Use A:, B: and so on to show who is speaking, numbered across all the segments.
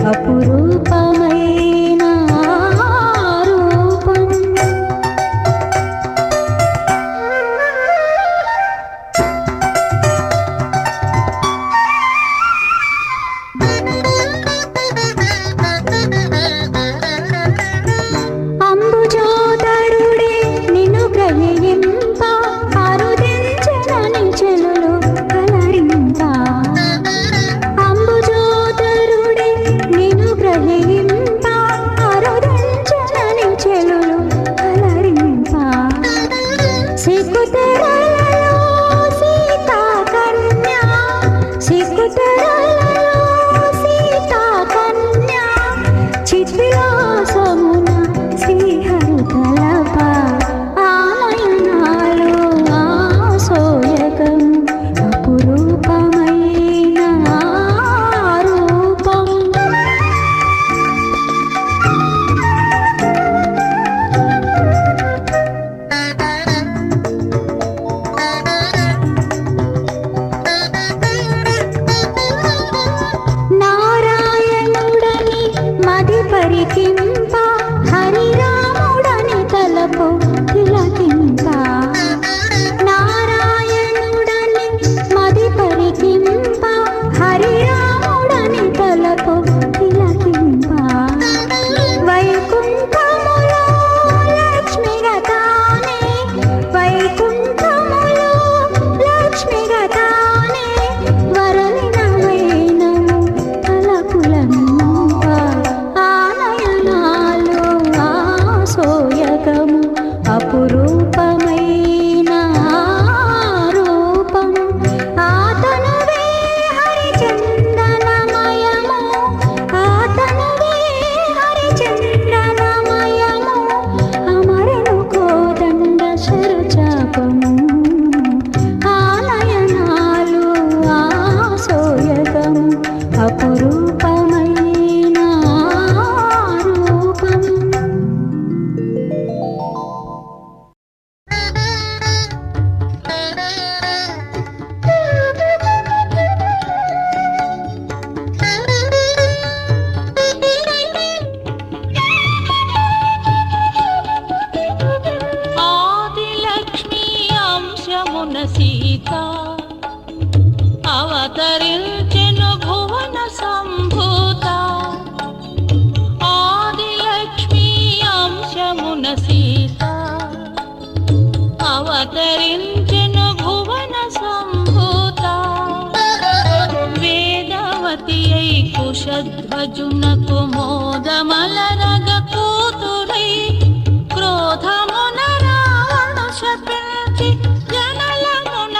A: అపురూపమైన రూపం. అంబుజోదరుడే నిన్ను గ్రహింప అరుదించనని చెలులు కలరింప. అంబుజోదరుడే నిన్ను గ్రహింప అరుదించనని చెలులు కలరింప. సిగ్గుతెరలలో సీతాకన్య, సిగ్గుతెరలలో సీతాకన్య, చిద్విలాసమున శ్రీహరి తలప. ఆనయనాలు ఆసోయకం అపురూపమైన రూపం. నారాయణుడని మది పరికింప హరిరాముడని తలపు తిలకింప. నారాయణుడని మది పరికింప హరిరాముడని తలపు తిలకింప. వైకుంఠములో లక్ష్మిగతానే, వైకుంఠములో లక్ష్మిగతానే, వరలిన వైనము తలపులంప. ఆనయనాలు ఆసోయకము అపురూపమైన రూపం. ఆతనువే హరిచందనమయము, ఆతనువే హరిచందనమయము, అమరెను కోదండ శరచాపము. ఆనయనాలు ఆసోయకము అపురూపమైన రూపం.
B: ఆదిలక్ష్మి అంశమున సీత అవతరించెను భువన సంభూత. ఆదిలక్ష్మి అంశమున సీత అవతరించెను భువన సంభూత. వేదవతి అయి కుశధ్వజునకు మోదమలరగ కూతురై క్రోధమున రావణు శపించి జనలమున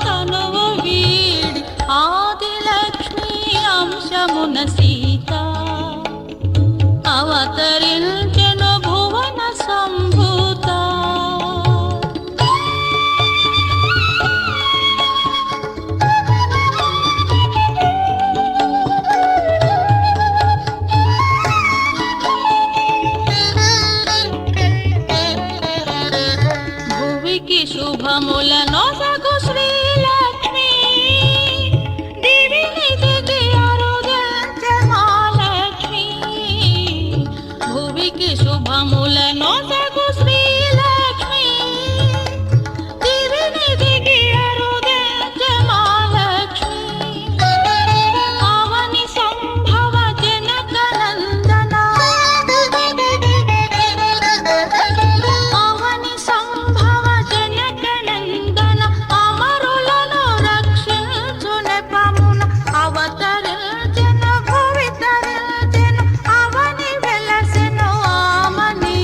B: తనువు వీడి. ఆదిలక్ష్మి అంశమున సీత అవతరించెను భువన సంభూత. భువికి శుభములను సగు శ్రీలక్ష్మి, దివిని దిగి అరుదించె మహాలక్ష్మి. భువికి శుభములను సగు శ్రీలక్ష్మి, దివిని దిగి అరుదించె మహాలక్ష్మి. అవని సంభవ జనక నందన, అవని సంభవ జనక నందన, అమరులను రక్షించునే పమున అవతరించెను భువి తరించెను. అవని వెలసెను ఆమని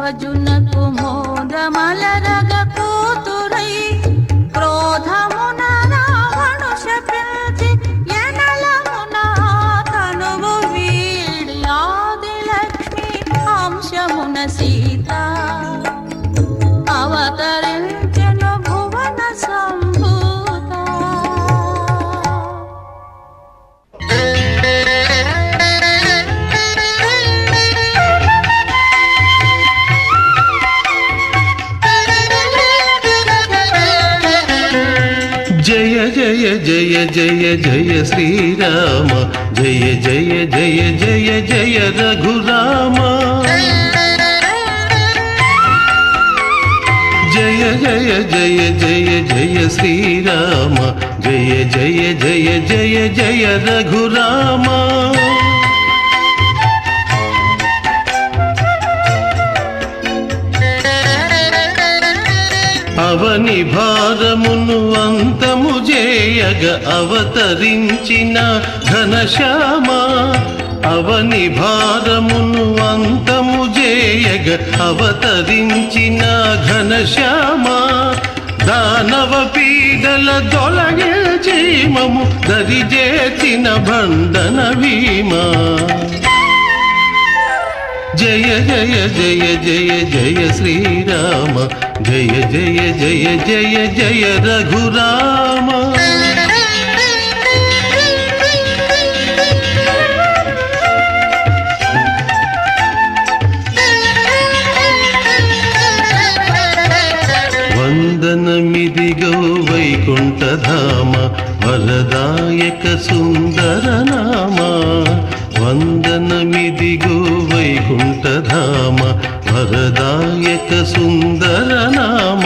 B: భజునకు మోదమలరగ కూతురై క్రోధమున రావణు శపించి ఎనలమున తనువు వీడి ఆదిలక్ష్మి అంశమున సీత అవతరించెను భువన సంభూత.
C: జయ జయ జయ జయ జయ శ్రీరామ జయ జయ జయ జయ జయ రఘురామ జయ జయ జయ జయ జయ శ్రీరామ జయ జయ జయ జయ జయ రఘురామ. అవని భారమును అంతము చేయగ అవతరించిన ఘనశ్యామ అవని భారమును అంతము చేయగ అవతరించిన ఘనశ్యామ దానవ పీడల దొలగిల్చి మము దరిజేచిన బండన భీమ. జయ జయ జయ జయ జయ శ్రీరామ జయ జయ జయ జయ జయ రఘురామ. వందనమిదిగో వైకుంఠధామ వరదాయక సుందర నామ వందనమిదిగో వైకుంఠధామ వరదాయక సుందర నామ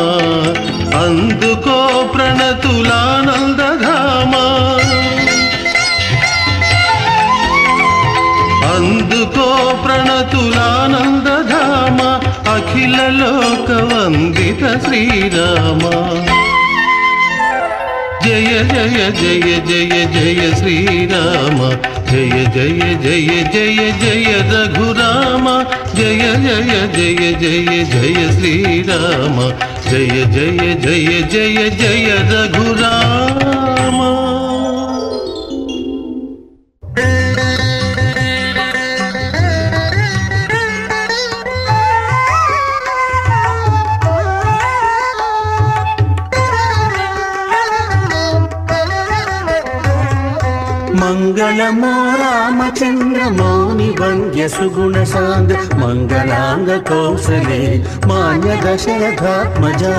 C: అందుకో ప్రణతులానందధామ అందుకో ప్రణతులానందధామ అఖిల లోక వందిత శ్రీరామ. జయ జయ జయ జయ జయ శ్రీరామ జయ జయ జయ జయ జయ రఘురామ జయ జయ జయ జయ జయ శ్రీరామ జయ జయ జయ జయ జయ రఘురామ.
D: మంగళమో రామచంద్ర మౌని వంద్య సుగుణ సాంద్ర మంగళాంగ కౌసలే మాన్య దశరథాత్మజా.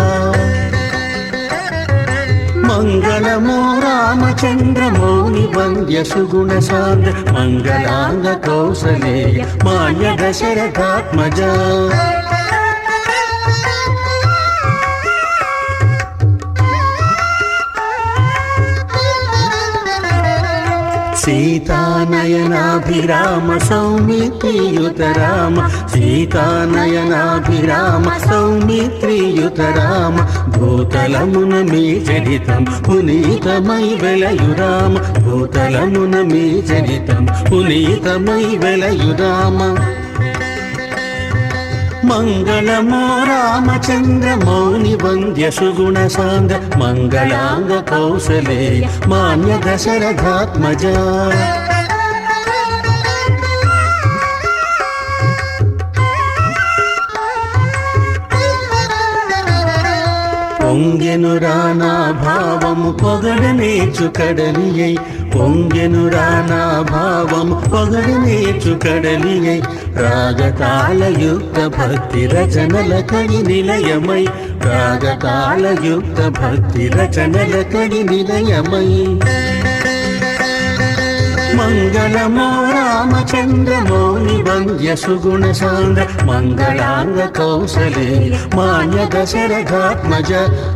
D: మంగళమో రామచంద్ర మౌని వంద్య సుగుణ సాంద్ర మంగళాంగ కౌసలే మాన్య దశరథాత్మజా. సీతానయనాభిరామ సౌమిత్రియుత రామ సీతానయనాభిరామ సౌమిత్రియుత రామ భూతలమున మీ చరితం పునీతమై వెలయురామ భూతలమున మీ చరితం పునీతమై వెలయురామ. మంగళమో రామచంద్ర మౌని వంద్య సుగుణ సాంద్ర మంగళాంగ కౌసలే మాన్య దశరథాత్మజా. పొంగెను రానా భావము పొగడనేచు కడలియై పొంగెను రానా భావము పొగడనేచు కడలియై రాగతాళయుక్త భక్తి రచనల కడి నిలయమై రాగతాళయుక్త భక్తి రచనల కడి నిలయమై. మంగళమో రామచంద్ర మౌని వంద్య సుగుణ సాంద్ర మంగళాంగ కౌసలే మాన్య దశరథాత్మజ.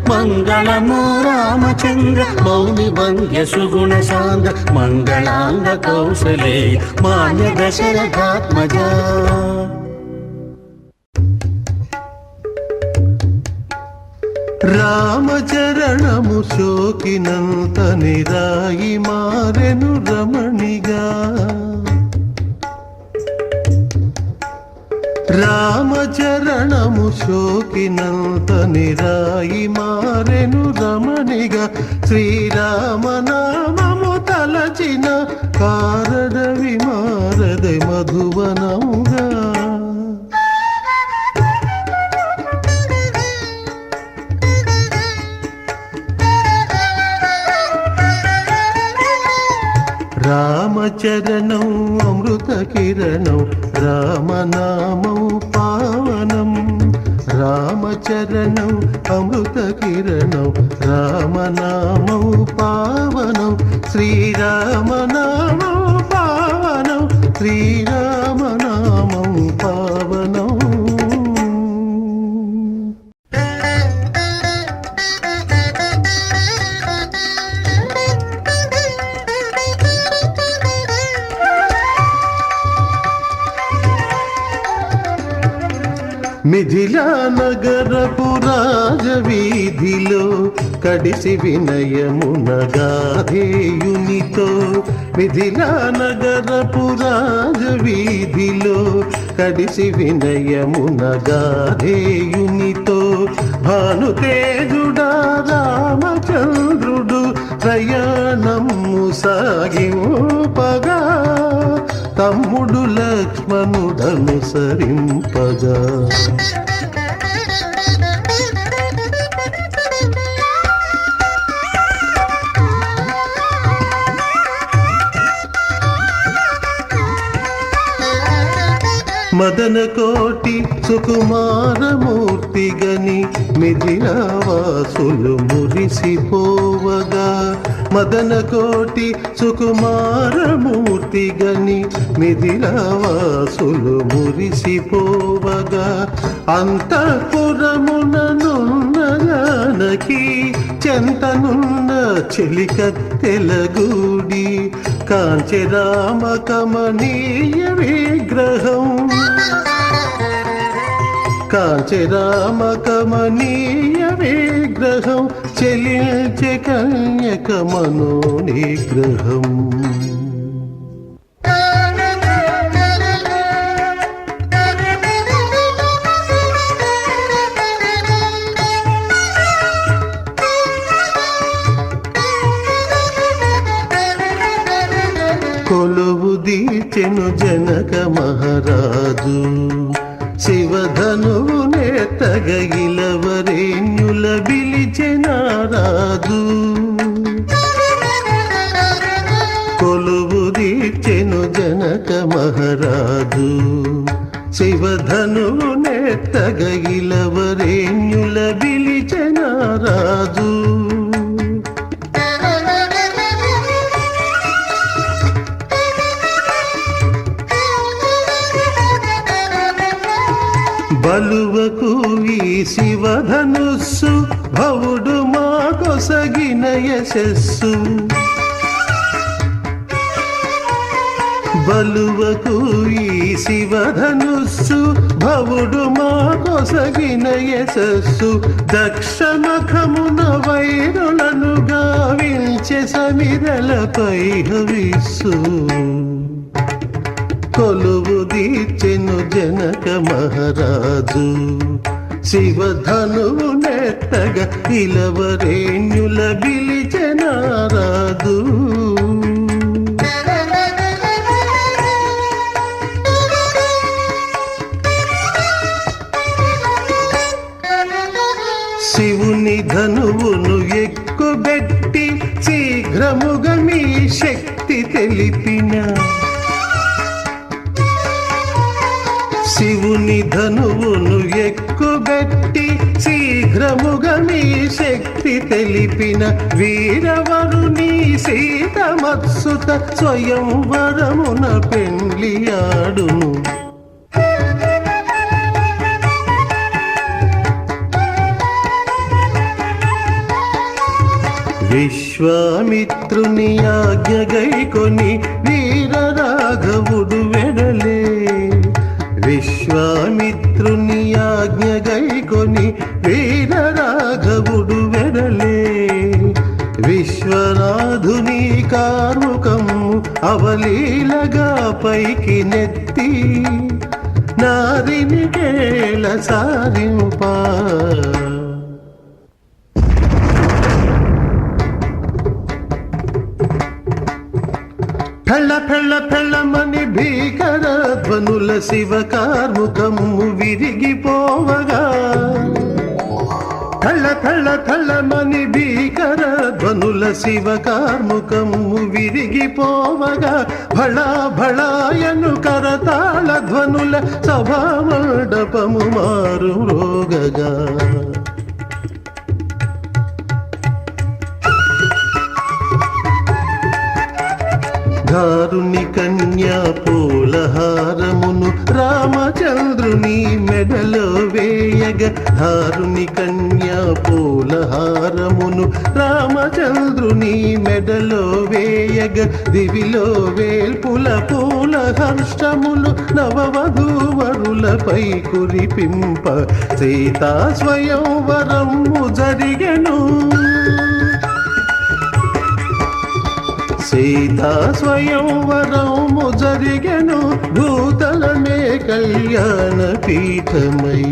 D: మంగళమో రామచంద్ర మౌని వంద్య సుగుణ సాంద్ర మంగళాంగ కౌసలే మాన్య దశరథాత్మజ.
C: రామచరణము శోకినంత నిరాయి మారెను రమణిగా రామచరణము శోకినంత నిరాయి మారెను రమణిగా శ్రీరామనామము తలచిన కారడవి మారదే మధువనముగా. రామచరణం అమృత కిరణం రామనామం పావనం. రామచరణం అమృత కిరణం రామనామం పావనం. శ్రీరామనామం పావనం శ్రీరామనామం పావనం. మిథిలా నగరపు రాజవీధిలో కడిసి వినయమున గాధేయునితో. మిథిలా నగరపు రాజవీధిలో కడిసి వినయమున గాధేయునితో. భానుతేజుడా రామచంద్రుడు ప్రయాణము సాగింపగా తమ్ముడు లక్ష్మణుడను సరింపగా. మదన కోటి సుకుమారమూర్తి గని మిథిలావాసులు మురిసిపోవగా. మదన కోటి సుకుమారమూర్తి గని మిథిలావాసులు మురిసిపోవగా. అంతఃపురముననున్న జానకి చెంతనున్న చెలికత్తెలగూడి కాంచి రామ కమనీయ విగ్రహం. కాంచి రామ కమనీయ విగ్రహం చెలించె కన్యక మనోనిగ్రహం. కొలువు దీచెను జనక మహారాజు శివధనువు నేతగయిలవరేణ్యుల బిలిచెనారాజు. కొలువు దీచెను జనక మహారాజు శివధనువు నేతగయిలవరేణ్యుల బిలిచెనారాజు. బలువకు ఈ శివధనుస్సు భవుడు మా కొసగిన యశస్సు. బలువకు ఈ శివధనుస్సు భవుడు మా కొసగిన యశస్సు. దక్షమఖమున వైరులను గావించె సమిరలపై హవిస్సు. కొలువు దీచెను జనక మహారాజు శివధనువు నెత్తగ ఇలవరేణ్యుల బిలిచెనారాజు. శివుని ధనువును ఎక్కుబెట్టి శీఘ్రముగా మీ శక్తి తెలిపిన. శివుని ధనువును ఎక్కుబెట్టి శీఘ్రముగా మీ శక్తి తెలిపిన వీరవరుని సీతమత్సుత స్వయంవరమున పెండ్లియాడును. విశ్వామిత్రుని ఆజ్ఞ గైకొని వీర రాఘవుడు వెడలే. విశ్వామిత్రుని ఆజ్ఞ గైకొని వీర రాఘవుడు వెడలే. విశ్వనాథుని కార్ముకము అవలీలగా పైకి నెత్తి నారిని కేళ సారింప ఫెళ్ళ ఫెళ్ళ ఫెళ్ళమని భీకర ధ్వనుల శివ కార్ముకము విరిగిపోవగా కళ్ళ కళ్ళ కళ్ళమని భీకర ధ్వనుల శివ కార్ముకము విరిగిపోవగా భళా భళాయను కరతాళ ధ్వనుల సభా మండపము మారు రోగగా ధారుని కన్యా పూలహారమును రామచంద్రుని మెడలో వేయగ ధారుని కన్యా పూలహారమును రామచంద్రుని మెడలో వేయగ దివిలో వేల్పుల పూల హర్షములు నవవధూవరులపై కురిపింప సీతా స్వయంవరము జరిగెను సీతా స్వయంవరము జరిగెను భూతలమే కళ్యాణ పీఠమై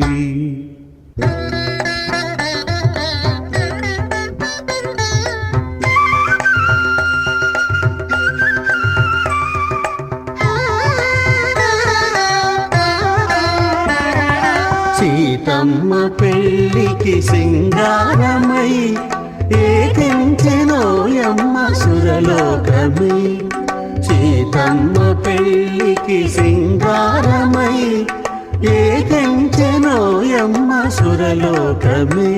C: సీతమ్మ పెళ్ళికి సింగారమై ఏకించెనోయమ్మ సురలోకమే సీతమ్మ పెళ్ళికి సింగారమై ఏకించెనోయమ్మ సురలోకమే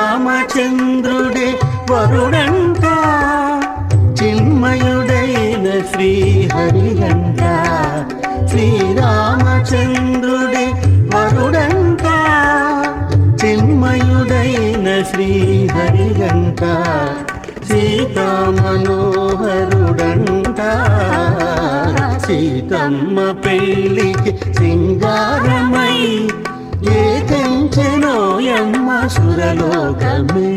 C: శ్రీరామచంద్రుడే వరుడంట చిన్మయుడైన శ్రీహరిగంట శ్రీరామచంద్రుడే వరుడంట చిన్మయుడైన శ్రీహరిగంట సీతా మనోహరుడంట సీతమ్మ పెళ్ళికి సింగారమై ఏకించెనోయమ్మ సురలోకమే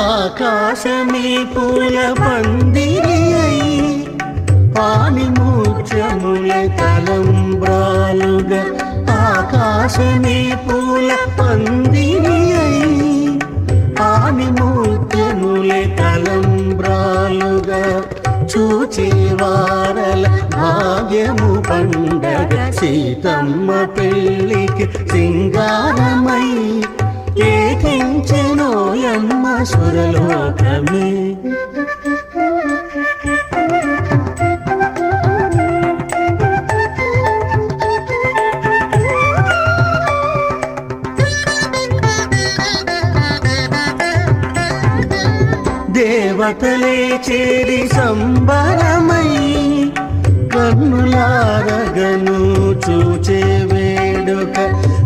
C: ఆకాశమే పూల పందిరి అయి పానిమూర్ఛముల తలంబ్రాలుగా ఆకాశమే పూల పందిరి అయి పానిమూర్ఛముల తలంబ్రాలుగా చూచే వారల భాగ్యము పండగ సీతమ్మ పెళ్ళికి సింగారమై ఏకించెనోయమ్మ సురలోకమే దేవతలే చేరి సంబరమై కన్నులారగను చూచే వేడుక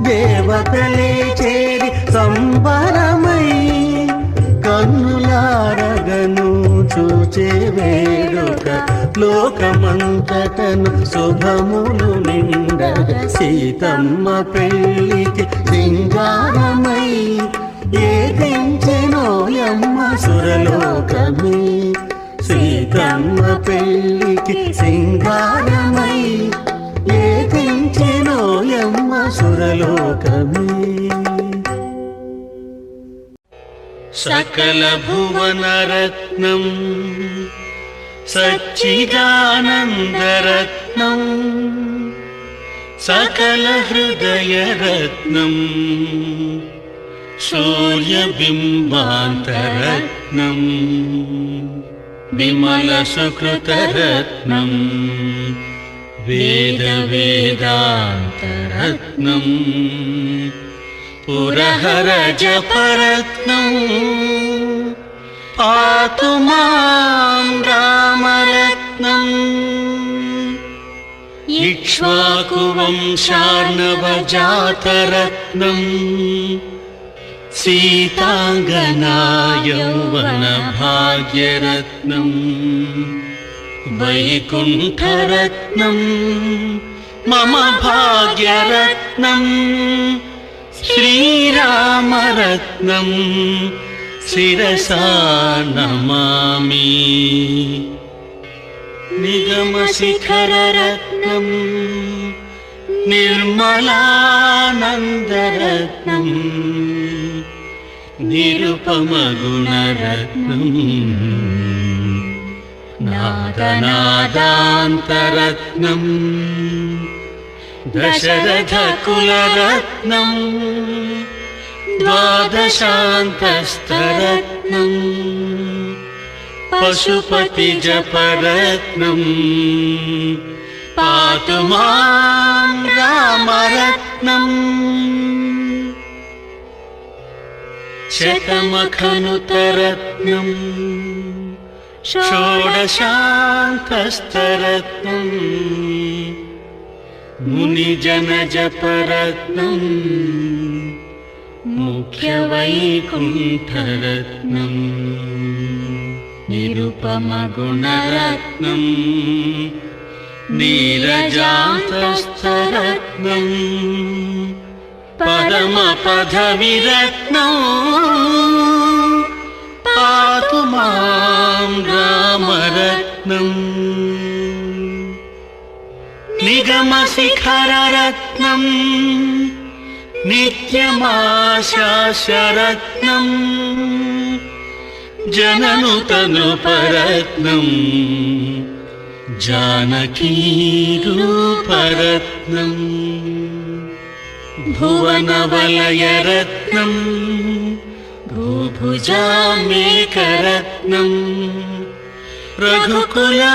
C: దేవతలే చేరి సంబరమై కన్నులారగను చూచే వేడుక లోకమంతటను శుభములు నిండగ సీతమ్మ పెళ్ళికి సింగారమై ఏకించెనోయమ్మ సురలోకమే సీతమ్మ పెళ్ళికి సింగారమై ఏకించెనోయమ్మ సురలోకమే సకల భువనరత్నం సచ్చిదానందరత్నం సకల హృదయరత్నం సూర్యబింబాంతరత్నం విమల సుకృతరత్నం వేద వేదాంతరత్నం పురహర జపరత్నం పాతు మాం రామరత్నం ఇక్ష్వాకు వంశార్ణవ జాతరత్నం
D: सीताङ्गना यौवनभाग्यरत्नं वैकुण्ठरत्नं मम भाग्यरत्नं श्रीरामरत्नं शिरसा नमामि निगमशिखररत्नं निर्मलानन्दरत्नं निरुपमगुणरत्नं नादनादान्तरत्नं दशरथकुलरत्नं द्वादशान्तस्तरत्नं पशुपतिजपरत्नं पातु मां रामरत्नम् शतमखनुतरत्नं षोडशान्तस्तरत्नं मुनिजनजपरत्नं मुख्यवैकुण्ठरत्नं निरुपमगुणरत्नं नीरजान्तस्तरत्नं परमपदविरत्नं पातु मां रामरत्नम् निगमशिखररत्नं नित्यमाशास्यरत्नं जननुतनृपरत्नं जानकीरूपरत्नम् भुवनवलयरत्नं भूभुजामेकरत्नं रघुकुलवररत्नं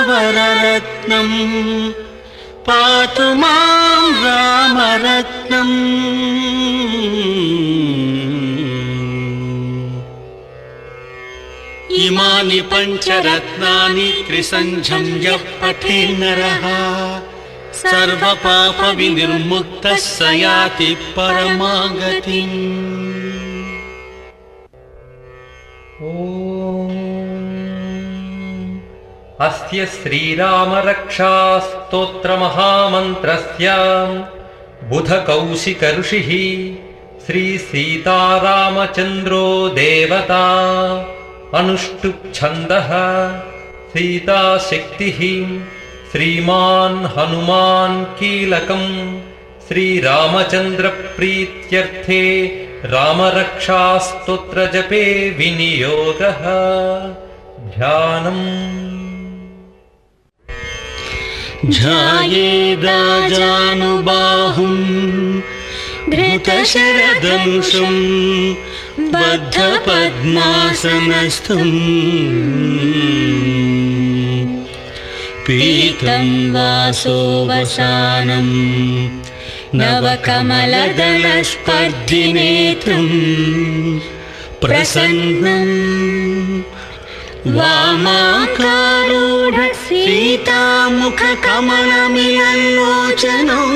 D: पातु मां रामरत्नम् इमानि पञ्चरत्नानि त्रिसन्ध्यं यः पठेन्नरः सर्वपापविनिर्मुक्तः स याति परमागतिम्।
E: अस्य श्रीरामरक्षास्तोत्रमहामन्त्रस्य बुधकौशिकऋषिः श्रीसीतारामचन्द्रो देवता अनुष्टुप्छन्दः सीताशक्तिः श्रीमान् हनुमान् कीलकं श्रीरामचन्द्रप्रीत्यर्थे रामरक्षास्तोत्रजपे विनियोगः। ध्यानम्
D: ध्यायेदाजानुबाहुं धृतशरधनुषं बद्धपद्मासनस्थम् पीतं वासोवसानं नवकमलदलस्पर्धिनेत्रं प्रसन्नं वामाकारूढ सीतामुखकमलमिलल्लोचनं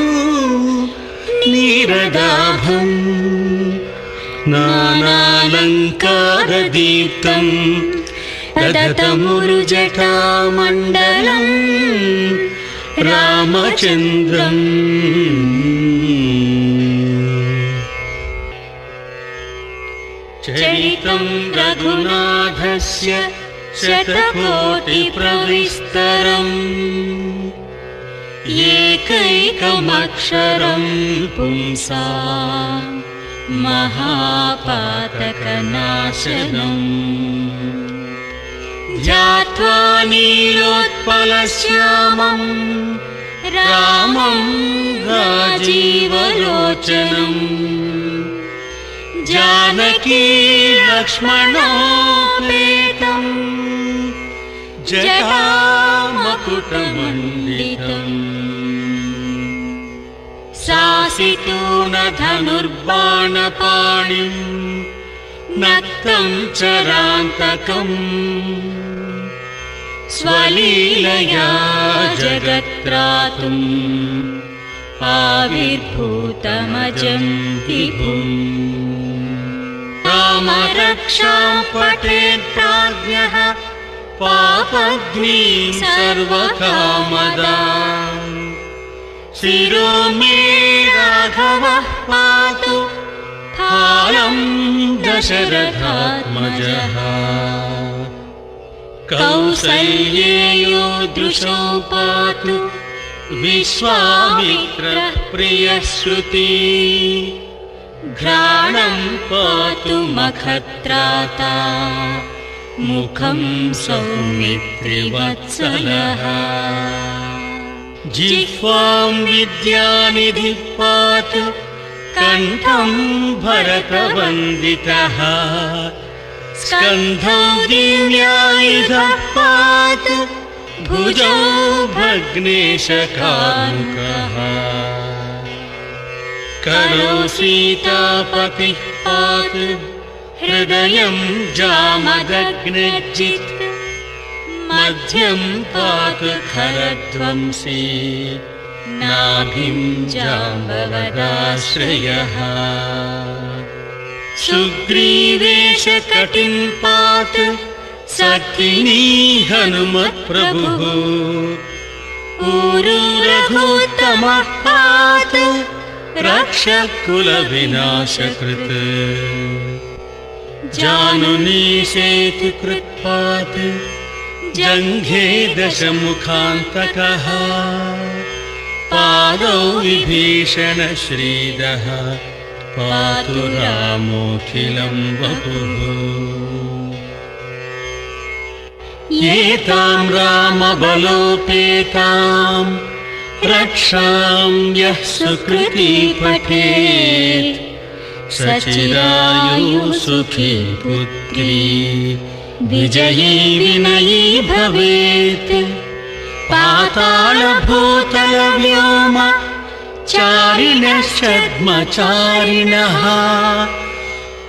D: नीरदाभं नानालङ्कारदीप्तं ददतमुरुजटामण्डलं रामचन्द्रम् चरितं रघुनाथस्य शतकोटिप्रविस्तरम् एकैकमक्षरं पुंसा महापातकनाशनम् ध्यात्वा नीलोत्पलश्यामं रामं राजीवलोचनम् जानकी लक्ष्मणोपेतं जटामकुटमण्डितम् सासितूणधनुर्बाणपाणिं नक्तं चरान्तकम् स्वलीलया जगत्त्रातुम् आविर्भूतमजं विभुम्। रामरक्षां पठेत् प्राज्ञः पापग्नीं सर्वकामदाम् शिरो मे राघवः पातु फालं दशरथात्मजः कौसल्येयो दृशो पातु विश्वामित्रः प्रियश्रुती घ्राणं पातु मखत्राता मुखं सौमित्रिवत्सलः जिह्वां विद्यानिधिः पातु कण्ठं भरतवन्दितः स्कन्धौ दिव्यायुधः पातु भुजौ भग्नेशकामुकः करौ सीतापतिः पातु हृदयं जामदग्नजित् मध्यं पातु खरध्वंसी नाभिं जाम्बवदाश्रयः सुग्रीवेशकटिं पातु सत्तिनी हनुमत्प्रभुः ऊरु रघुत्तमः पातु रक्षकुलविनाशकृत् जानुनी सेतुकृत् पातु जङ्घे दशमुखान्तकः पादौ विभीषणश्रीदः पातु रामोऽखिलं वपुः एतां रामबलोपेतां रक्षां यः सुकृती पठेत् सचिरायुः सुखी पुत्री विजयी विनयी भवेत् पातालभूतलव्योम चारिणश्चद्मचारिणः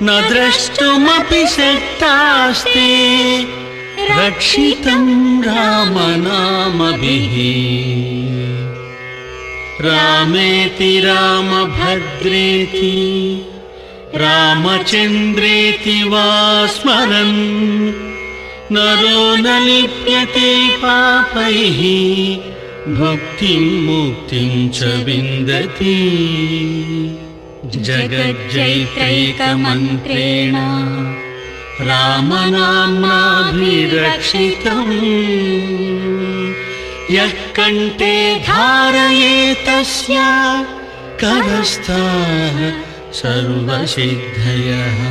D: न द्रष्टुमपि शक्तास्ते रक्षितं रामनामभिः रामेति रामभद्रेति रामचन्द्रेति वा स्मरन् नरो न लिप्यते पापैः भुक्तिं मुक्तिं च विन्दति जगज्जैत्रैकमन्त्रेण रामनाम्नाभिरक्षितम् यः कण्ठे धारयेतस्य करस्थाः सर्वसिद्धयः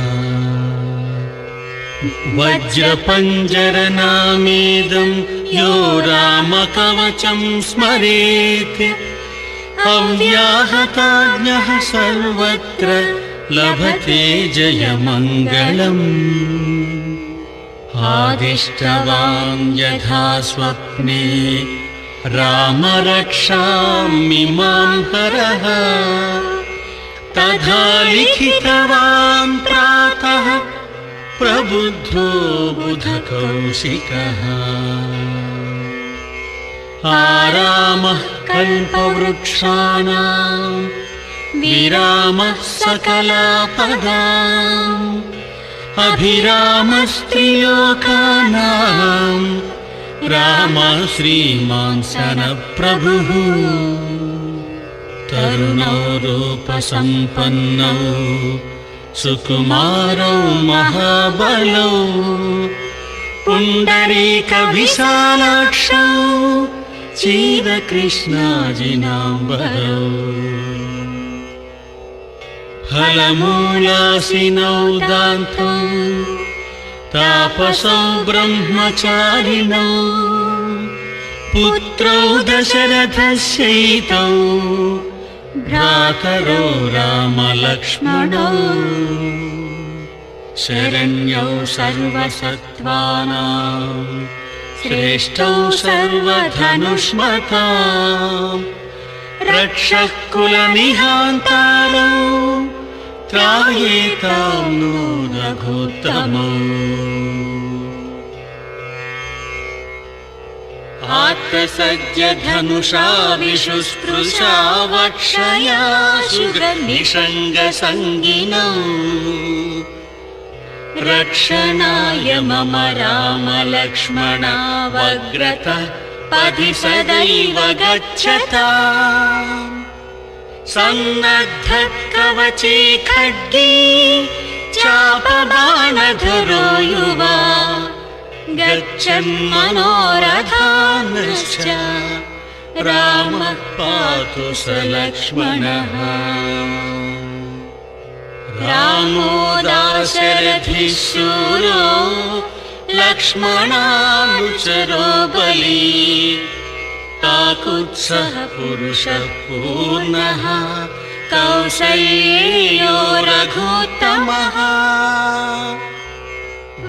D: वज्रपञ्जरनामेदं यो रामकवचं स्मरेत् अव्याहताज्ञः सर्वत्र लभते जयमङ्गलम् आदिष्टवान् यथा स्वप्ने रामरक्षामिमां हरः तथा लिखितवान् प्रातः प्रबुद्धो बुधकौशिकः आरामः कल्पवृक्षाणां विरामः सकलापदाम् अभिरामस्त्रिलोकानां राम श्रीमान् सनप्रभुः तरुणो रूपसम्पन्नौ सुकुमारौ महाबलौ पुण्डरीकविशालाक्षौ चीरकृष्णाजिनाम्बरौ फलमूलासिनौ दान्तौ तापसौ ब्रह्मचारिणौ पुत्रौ दशरथस्यैतौ भ्रातरौ रामलक्ष्मणौ शरण्यौ सर्वसत्त्वानां श्रेष्ठौ सर्वधनुष्मतां रक्षकुलनिहान्तारौ त्रायेतां नो रघुत्तमौ आत्मसज्जधनुषा विशुस्पृशा वक्षया शुगनिषङ्गसङ्गिनौ रक्षणाय मम रामलक्ष्मणावग्रतः पथि सदैव गच्छता सन्नद्धत्कवचे खड्गे चापबाणधरो युवा गच्छन्मनोरथान्श्च रामः पातु स लक्ष्मणः रामो दाशरथिः शूरो लक्ष्मणानुचरो बली काकुत्सः पुरुषः पूर्णः कौसल्यो रघुत्तमः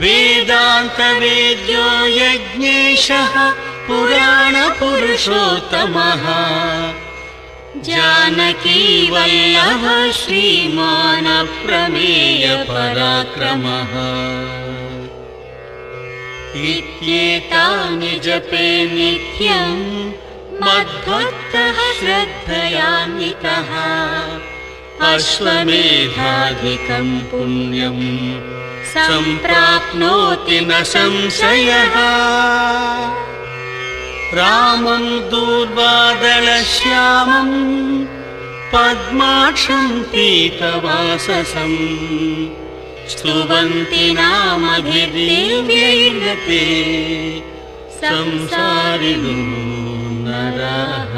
D: वेदान्तवेद्यो यज्ञेशः पुराणपुरुषोत्तमः जानकी वल्लभः श्रीमान् अप्रमेय पराक्रमः इत्येतानि जपे नित्यं मद्भक्तः श्रद्धयान्वितः अश्वमेधाधिकं पुण्यं सम्प्राप्नोति न संशयः रामं दूर्वादलश्यामं पद्माक्षं पीतवाससं स्तुवन्ति नामभिर्दिव्यैर्यते संसारिणो नरः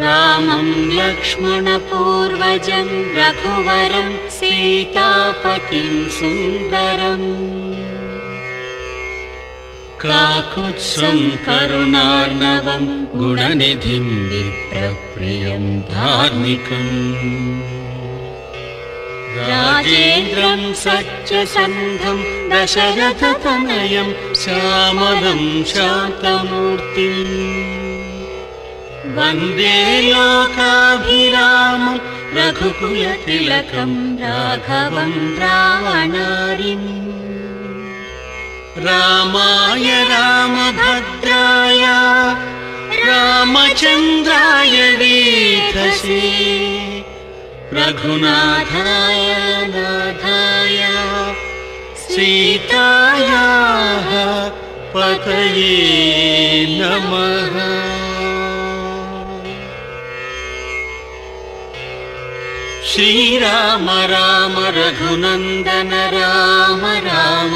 A: रामं लक्ष्मणपूर्वजं रघुवरं सीतापतिं सुन्दरम्
D: काकुत्सं करुणार्णवं गुणनिधिं विप्रप्रियं धार्मिकम्
A: राजेन्द्रं सत्यसन्धं दशरथतनयं
D: श्यामलं शान्तमूर्तिम् वन्दे लोकाभिरामं रघुकुलतिलकं
A: राघवं रावणारिम्
D: रामाय रामभद्राय रामचन्द्राय वेधसे रघुनाथाय नाथाय सीतायाः पतये नमः श्रीराम राम रघुनन्दन राम राम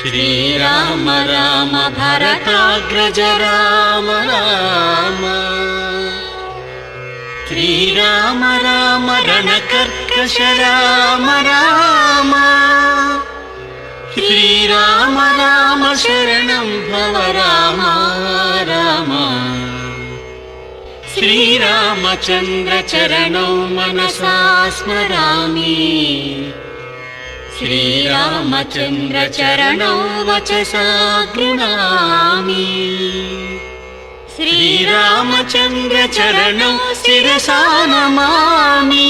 D: श्रीराम राम भरताग्रज राम राम श्रीराम राम रणकर्कश राम राम श्रीराम राम शरणं भव राम राम श्रीरामचन्द्र चरणौ मनसा स्मरामि श्रीरामचन्द्र चरणौ वचसा गृह्णामि श्रीरामचन्द्र चरणौ शिरसा नमामि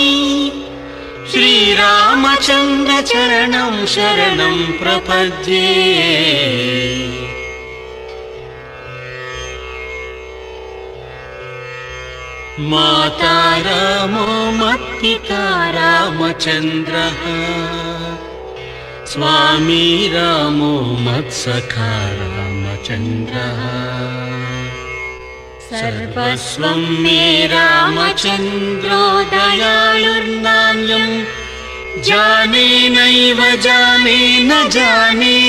D: श्रीरामचन्द्र चरणं शरणं प्रपद्ये माता रामो मत्पिता रामचन्द्रः स्वामी रामो मत्सखा रामचन्द्रः सर्वस्वं मे रामचन्द्रो दयालुर्नान्यं जाने नैव जाने न जाने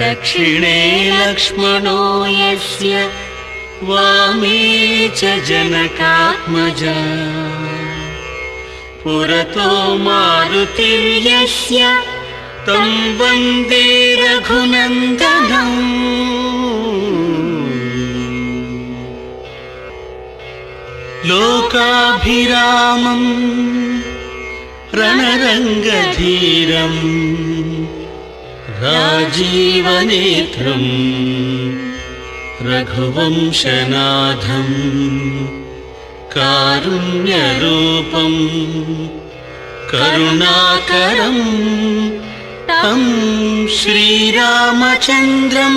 D: दक्षिणे लक्ष्मणो यस्य वामे च जनकात्मजा पुरतो मारुतिर्यस्य तं वन्दे रघुनन्दनम् लोकाभिरामं रणरङ्गधीरं राजीवनेत्रम् रघुवंशनाथं कारुण्यरूपं करुणाकरं तं श्रीरामचन्द्रं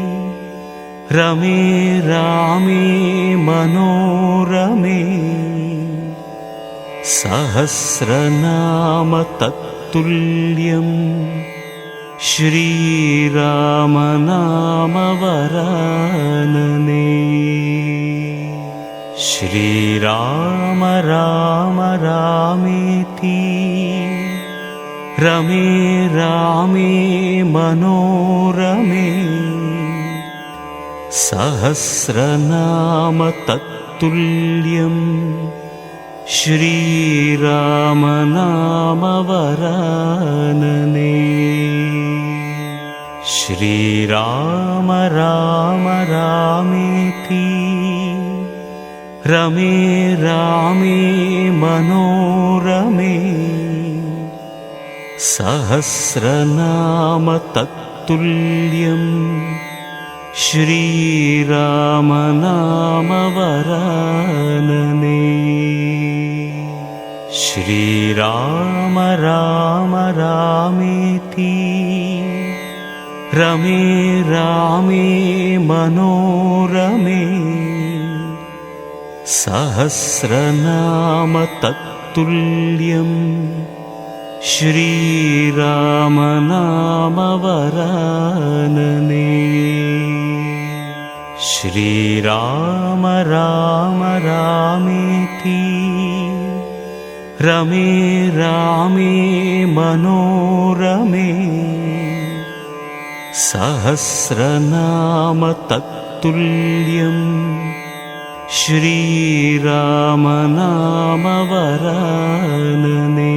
F: रमे रामे मनोरमे सहस्रनाम तत्तुल्यम् श्रीराम नाम वरानने श्रीराम राम रामेति रमे रामे मनोरमे सहस्रनाम तत्तुल्यम् श्रीराम नाम वरानने श्रीराम राम रामेति रमे रामे मनोरमे सहस्रनाम तत्तुल्यम् श्रीराम नाम वरानने श्रीराम राम रामेति रमे रामे मनोरमे सहस्रनाम तत्तुल्यम् श्रीराम नाम वरानने श्रीराम राम रामेति रमे रामे मनोरमे सहस्रनाम तत्तुल्यम् श्रीराम नाम वरानने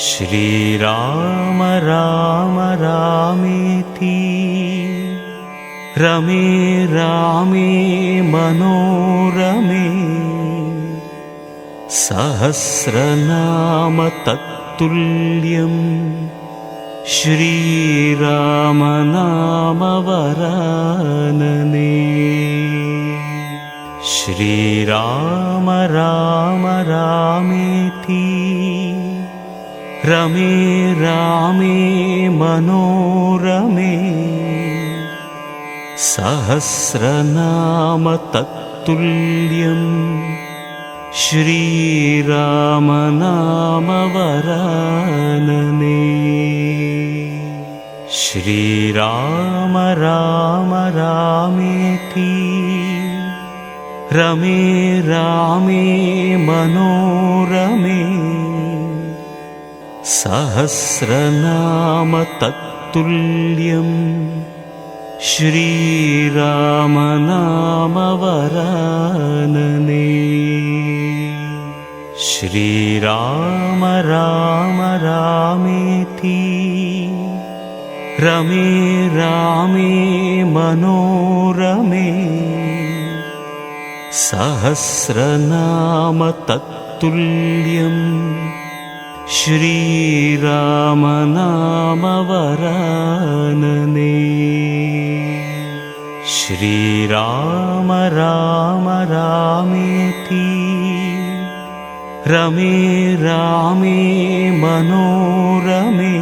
F: श्रीराम राम रामेति रमे रामे मनोरमे सहस्रनाम तत्तुल्यम् श्रीराम नाम वरानने श्रीराम राम रामेति रमे रामे मनोरमे सहस्रनाम तत्तुल्यम् श्रीराम नाम वरानने श्रीराम राम रामेति रमे रामे मनोरमे सहस्रनाम तत्तुल्यम् श्रीराम नाम वरानने श्रीराम राम रामेति रमे रामे मनोरमे सहस्रनाम तत्तुल्यम् श्रीराम नाम वरानने श्रीराम राम रामेति रमे रामे मनोरमे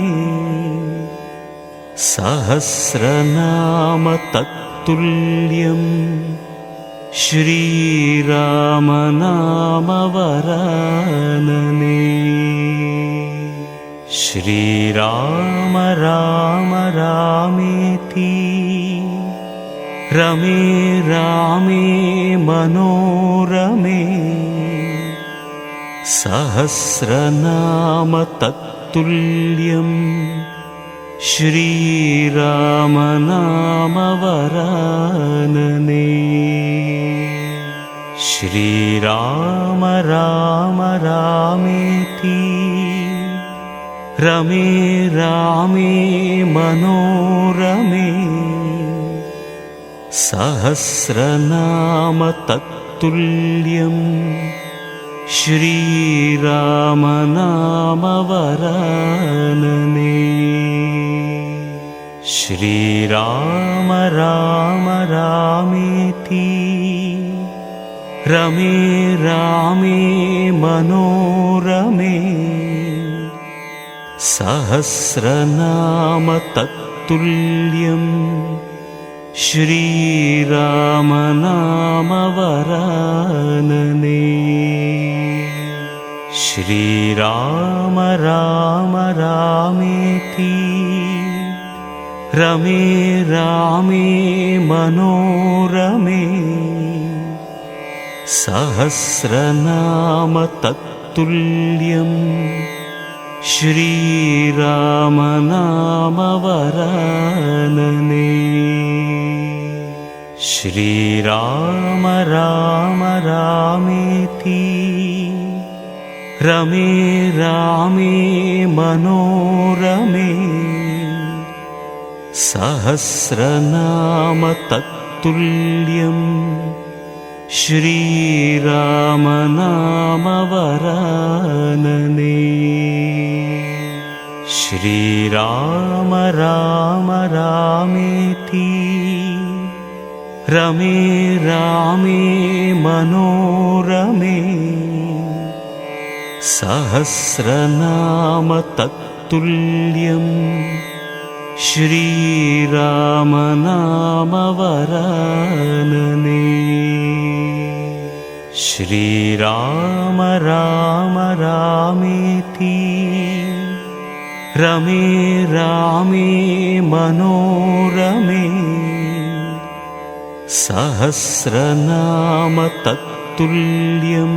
F: सहस्रनाम तत्तुल्यम् श्रीराम नाम वरानने श्रीराम राम रामेति रमे रामे मनोरमे सहस्रनाम तत्तुल्यम् श्रीराम नाम वरानने श्रीराम राम रामेति रमे रामे मनोरमे सहस्रनाम तत्तुल्यम् श्रीराम नाम वरानने श्रीराम राम रामेति रमे रामे मनोरमे सहस्रनाम तत्तुल्यम् श्रीराम नाम वरानने श्रीराम राम रामेति रमे रामे मनोरमे सहस्रनाम तत्तुल्यं श्रीराम नाम वरानने श्रीराम राम रामेति रमे रामे मनोरमे सहस्रनाम तत्तुल्यं श्रीराम नाम वरानने श्रीराम राम रामेति रमे रामे मनोरमे सहस्रनाम तत्तुल्यं श्रीराम नाम वरानने श्रीराम राम रामेति रमे रामे मनोरमे सहस्रनाम तत्तुल्यं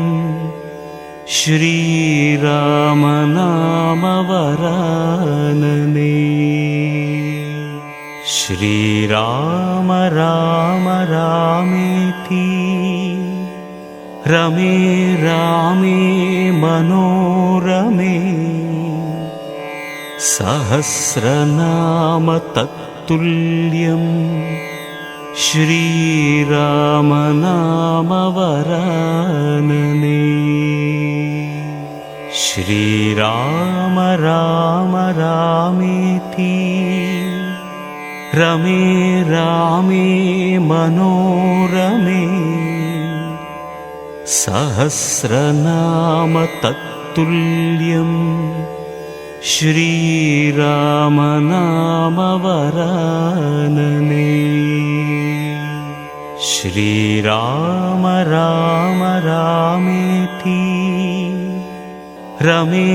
F: श्रीराम नाम वरानने श्रीराम राम रामेति रमे रामे मनोरमे सहस्रनाम तत्तुल्यं श्रीराम नाम वरानने श्रीराम राम रामेति रमे रामे मनोरमे सहस्रनाम तत्तुल्यं श्रीराम नाम वरानने श्रीराम राम रामेति रमे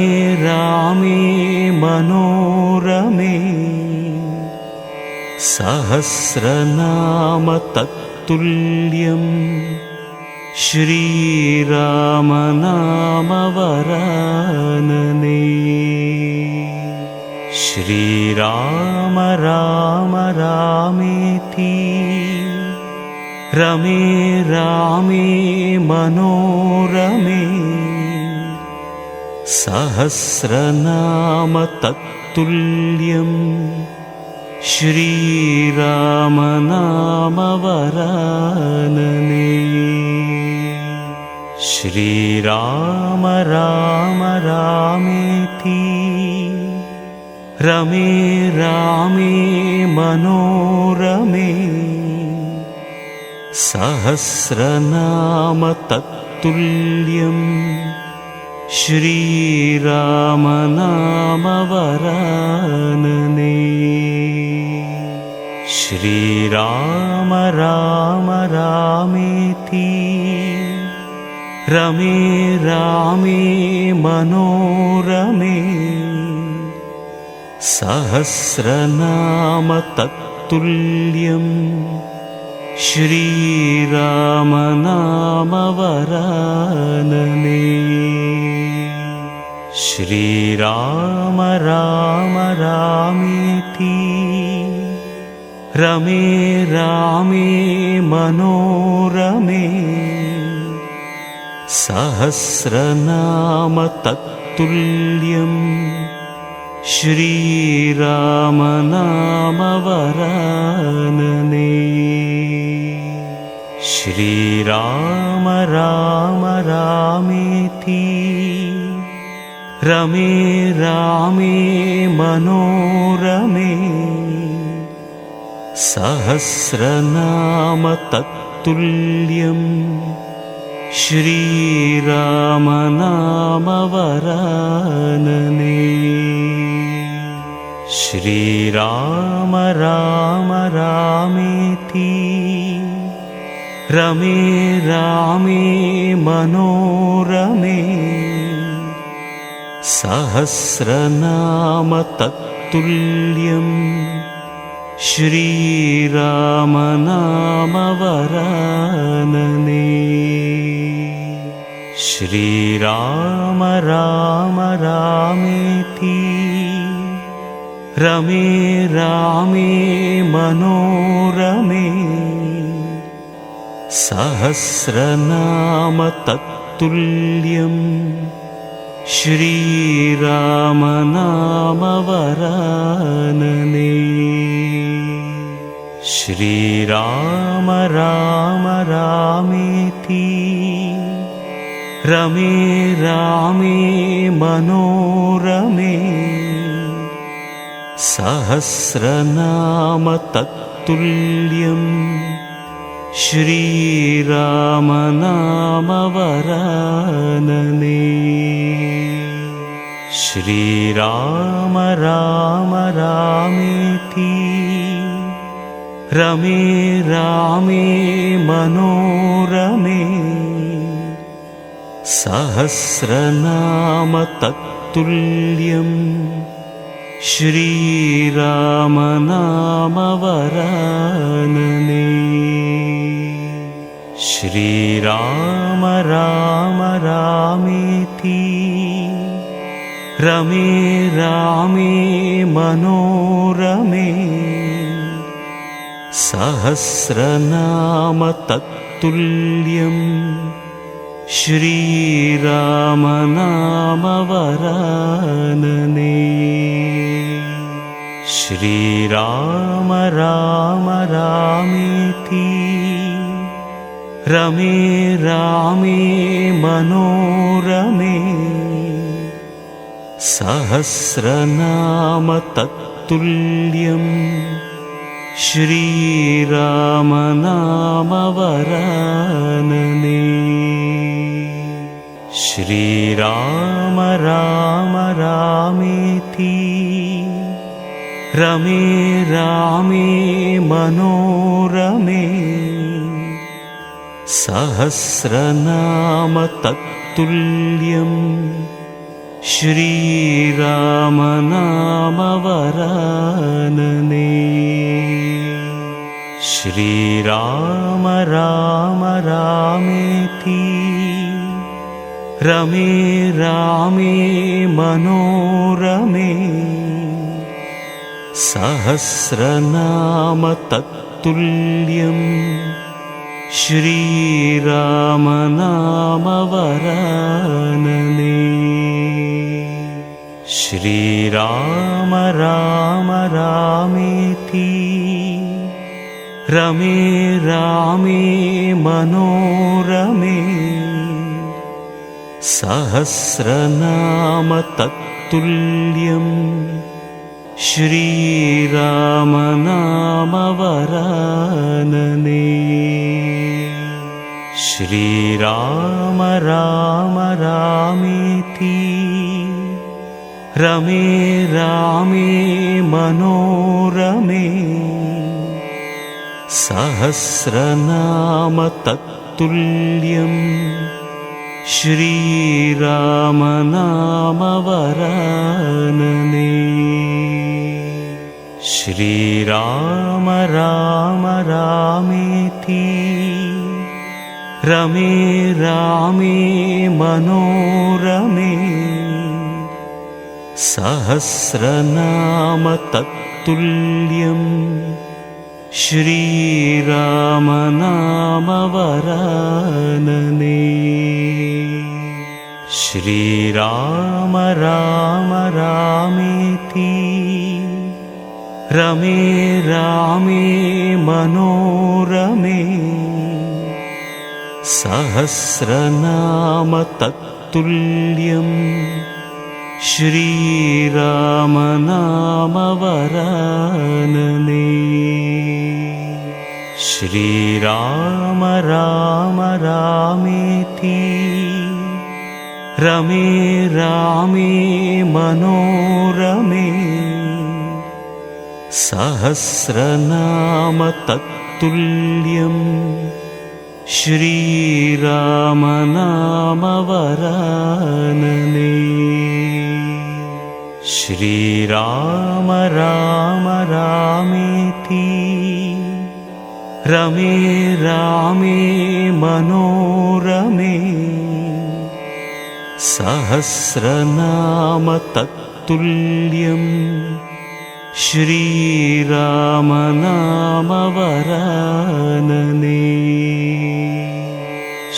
F: रामे मनोरमे सहस्रनाम तत्तुल्यं श्रीराम नाम वरानने श्रीराम राम रामेति रमे रामे मनोरमे सहस्रनाम तत्तुल्यं श्रीराम नाम वरानने श्रीराम राम रामेति रमे रामे मनोरमे सहस्रनाम तत्तुल्यं श्रीराम नाम वरानने श्रीराम राम रामेति रमे रामे मनोरमे सहस्रनाम तत्तुल्यं श्रीराम नाम वरानने श्रीराम राम रामेति रमे रामे मनोरमे सहस्रनाम तत्तुल्यं श्रीराम नाम वरानने श्रीराम राम रामेति रमे रामे मनोरमे सहस्रनाम तत्तुल्यं श्रीराम नाम वरानने श्रीराम राम रामेति रमे रामे मनोरमे सहस्रनाम तत्तुल्यं श्रीराम नाम वरानने श्रीराम राम रामेति रमे रामे मनोरमे सहस्रनाम तत्तुल्यं श्रीराम नाम वरानने श्रीराम राम रामेति रमे रामे मनोरमे सहस्रनाम तत्तुल्यं श्रीराम नाम वरानने श्रीराम राम रामेति रमे रामे मनोरमे सहस्रनाम तत्तुल्यं श्रीराम नाम वरानने श्रीराम राम रामेति रमे रामे मनोरमे सहस्रनाम तत्तुल्यं श्रीराम नाम वरानने श्रीराम राम रामेति रमे रामे मनोरमे सहस्रनाम तत्तुल्यं श्रीराम नाम वरानने श्रीराम राम रामेति रमे रामे मनोरमे सहस्रनाम तत्तुल्यं श्रीराम नाम वरानने श्रीराम राम रामेति रमे रामे मनोरमे सहस्रनाम तत्तुल्यं श्रीराम नाम वरानने श्रीराम राम रामेति रमे रामे मनोरमे सहस्रनाम तत्तुल्यं श्रीराम नाम वरानने श्रीराम राम रामेति रमे रामे मनोरमे सहस्रनाम तत्तुल्यं श्रीराम नाम वरानने श्रीराम राम रामेति रमे रामे मनोरमे सहस्रनाम तत्तुल्यं श्रीराम नाम वरानने श्रीराम राम रामेति रमे रामे मनोरमे सहस्रनाम तत्तुल्यं श्रीराम नाम वरानने श्रीराम राम रामेति रमे रामे मनोरमे सहस्रनाम तत्तुल्यं श्रीराम नाम वरानने श्रीराम राम रामेति रमे रामे मनोरमे सहस्रनाम तत्तुल्यम् श्रीराम नाम वरानने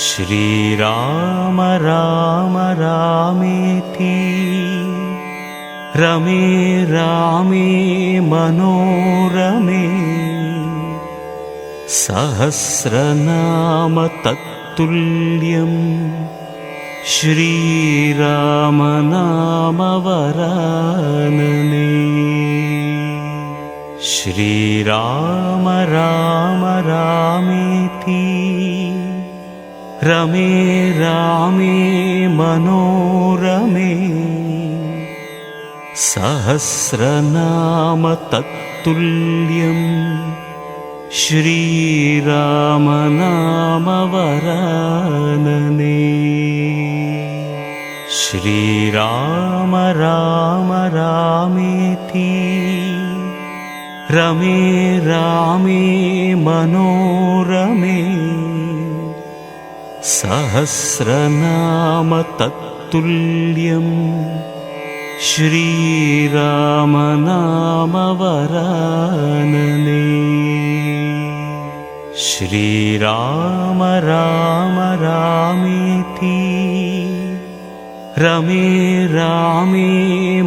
F: श्रीराम राम रामेति रमे रामे मनोरमे सहस्रनाम तत्तुल्यम् श्रीराम नाम वरानने श्रीराम राम रामेति रमे रामे मनोरमे सहस्रनाम तत्तुल्यम् श्रीराम नाम वरानने श्रीराम राम रामेति रमे रामे मनोरमे सहस्रनाम तत्तुल्यम् श्रीराम नाम वरानने श्रीराम राम रामेति रमे रामे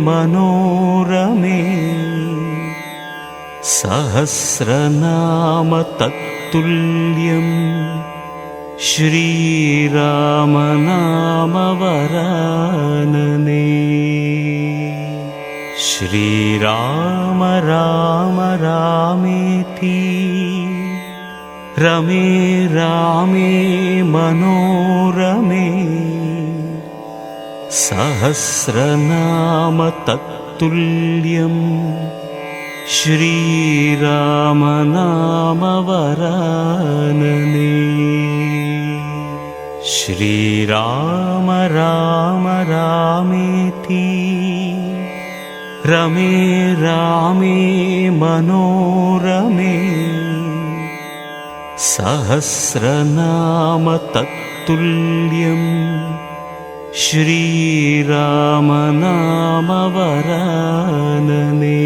F: मनोरमे सहस्रनाम तत्तुल्यम् श्रीराम नाम वरानने श्रीराम राम रामेति रमे रामे मनोरमे सहस्रनाम तत्तुल्यम् श्रीराम नाम वरानने श्रीराम राम रामेति रमे रामे मनोरमे सहस्रनाम तत्तुल्यम् श्रीराम नाम वरानने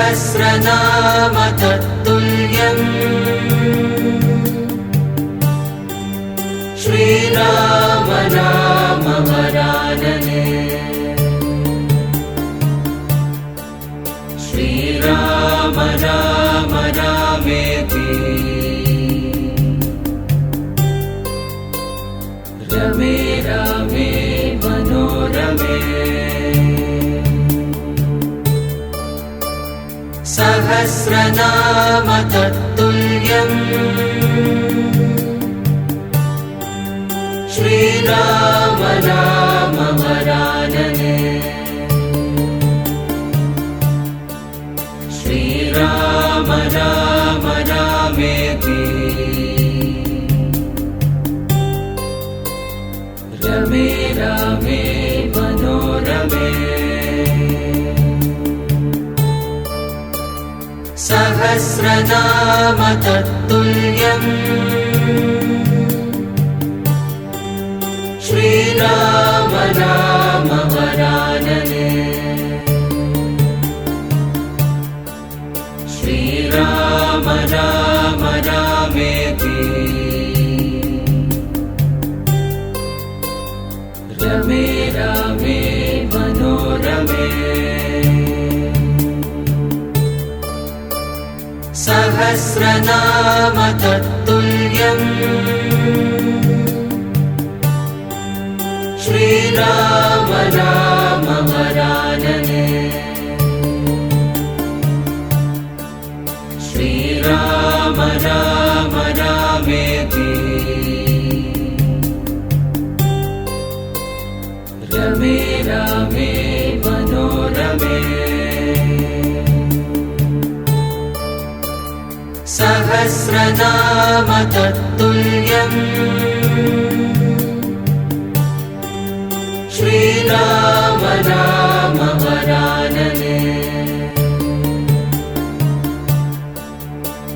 A: सहस्रनाम तत्तुल्यम् श्रीराम नाम वरानने श्रीराम राम रामेति रमे रामे मनोरमे सहस्रनाम तत्तुल्यम् श्रीराम नाम वरानने श्रीराम राम रामेति रमे रामे मनोरमे सहस्रनाम तत्तुल्यम् श्रीराम नाम वरानने श्रीराम राम रामेति रमे रामे मनोरमे सहस्रनाम तत्तुल्यम् श्रीराम राम वरानने श्रीराम राम रामेति रमे रामे मनोरमे सहस्रनाम तत्तुल्यम् श्रीराम राम वरानने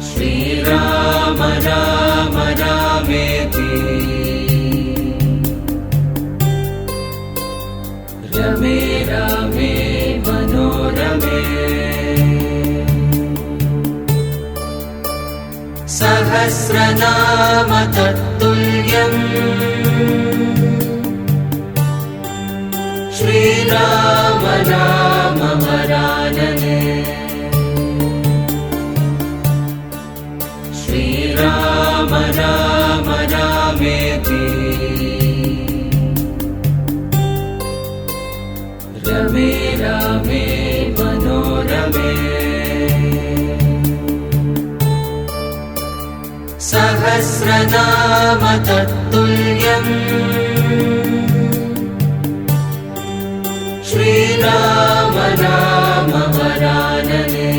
A: श्रीराम राम रामेति रमे रामे मनोरमे सहस्रनाम तत्तुल्यम् श्रीराम राम वरानने श्रीराम राम रामेति रमे रामे मनोरमे सहस्रनाम तत्तुल्यम् श्रीराम राम वरानने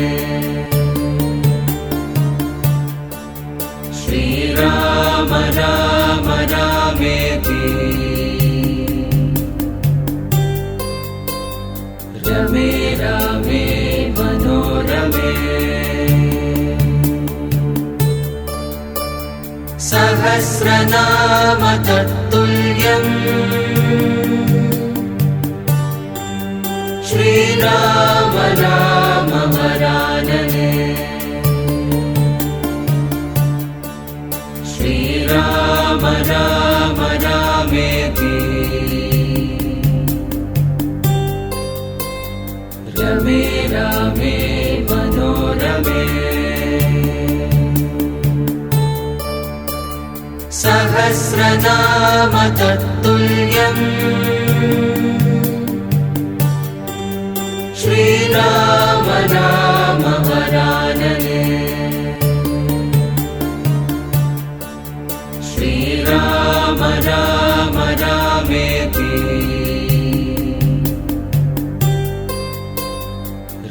A: श्रीराम राम रामेति रमे रामे मनोरमे सहस्रनाम तत्तुल्यम् श्रीराम राम वरानने श्रीराम राम रामेति रमे रामे मनोरमे सहस्रनाम तत्तुल्यम् श्रीराम राम वरानने श्रीराम राम रामेति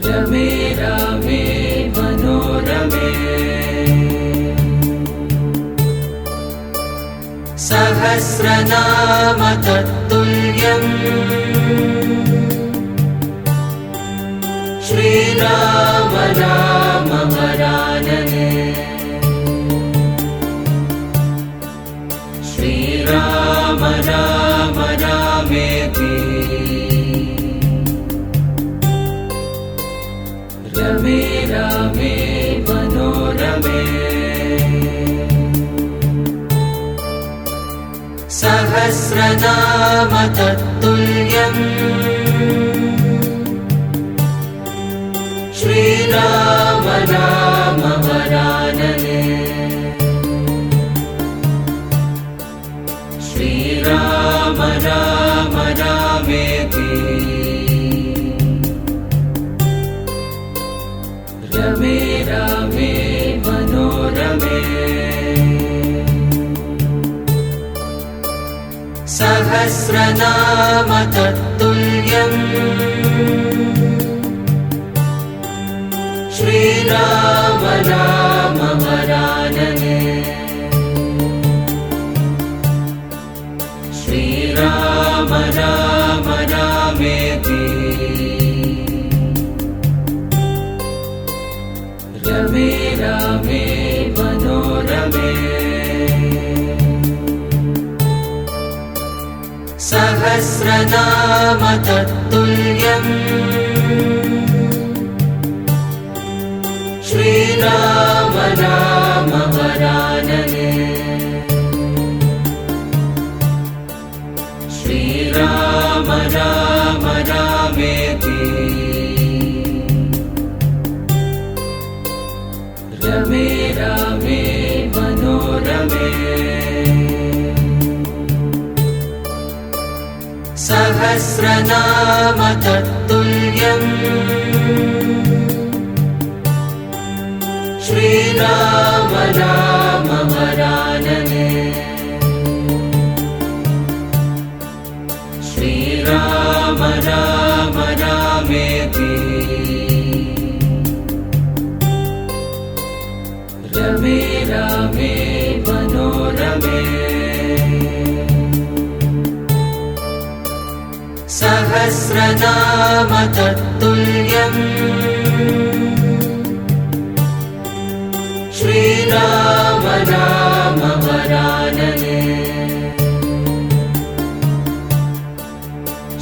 A: रमे रामे मनोरमे सहस्रनाम तत्तुल्यम् श्रीराम राम वरानने श्रीराम राम रामेति रमे रामे मनोरमे सहस्रनाम तत्तुल्यम् श्रीराम राम वरानने श्रीराम राम रामेति रमे रामे मनोरमे सहस्रनाम तत्तुल्यम् श्रीराम राम वरानने श्रीराम राम रामेति रमे रामे मनोरमे सहस्रनाम तत्तुल्यम् श्रीराम राम वरानने श्रीराम राम रामेति रमे सहस्रनाम तत्तुल्यम् श्रीराम राम वरानने श्रीराम राम रामेति रमे रामे मनोरमे सहस्रनाम तत्तुल्यम् श्रीराम राम वरानने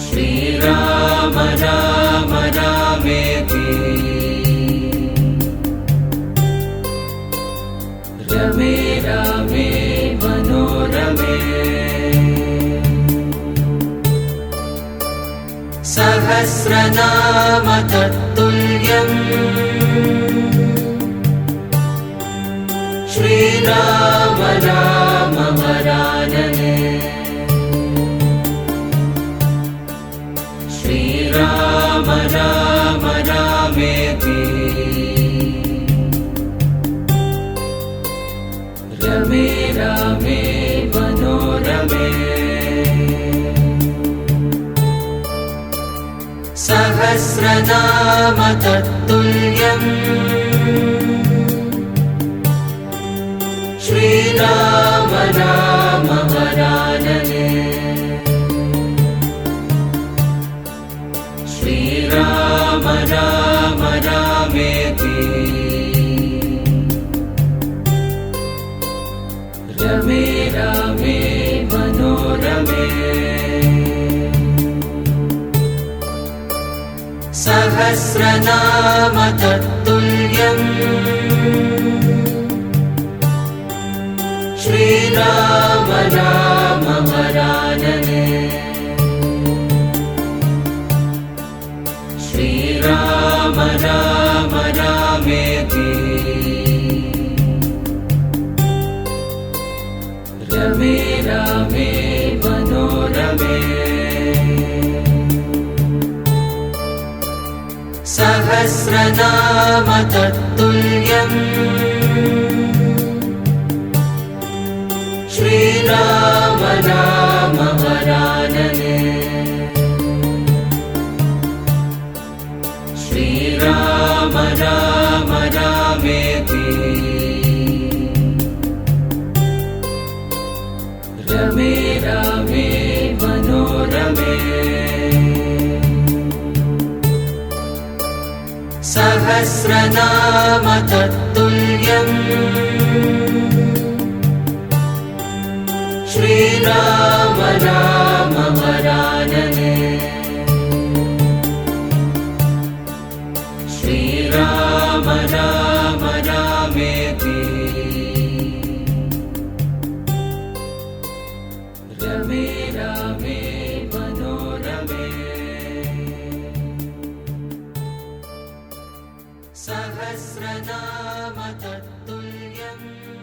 A: श्रीराम राम रामेति रमे रामे मनोरमे सहस्रनाम तत्तुल्यम् श्रीराम राम वरानने श्रीराम राम रामेति रमे रामे मनोरमे सहस्रनाम तत्तुल्यम् श्रीराम राम वरानने श्रीराम राम रामेति रमे रामे मनोरमे सहस्रनाम तत्तुल्यम् श्रीराम राम वरानने श्रीराम राम रामेति रमे रामे मनोरमे सहस्रनाम तत्तुल्यम् श्रीराम राम वरानने श्रीराम राम रामेति रमे रामे मनोरमे सहस्रनाम तत्तुल्यम् श्रीराम राम वरानने श्रीराम राम रामेति रमे रामे मनोरमे सहस्रनाम तत्तुल्यम्